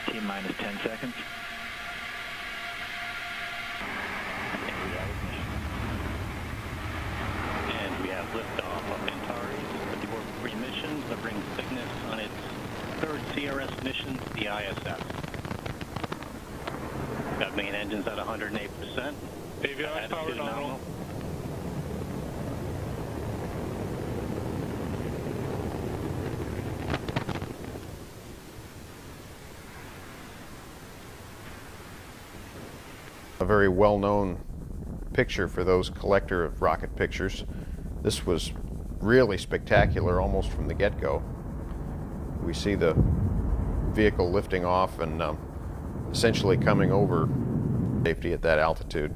T-minus 10 seconds. And we have liftoff of Antares before pre-missions that brings Cygnus on its third CRS mission to the ISS. Got main engines at 108%. Avionics power nominal. A very well-known picture for those collector of rocket pictures. This was really spectacular almost from the get-go. We see the vehicle lifting off and essentially coming over safety at that altitude.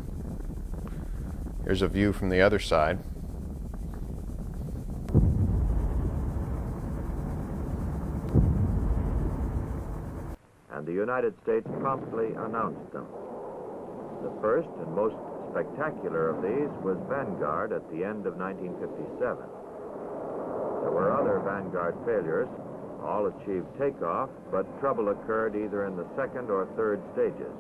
Here's a view from the other side. And the United States promptly announced them. The first and most spectacular of these was Vanguard at the end of 1957. There were other Vanguard failures. All achieved takeoff, but trouble occurred either in the second or third stages.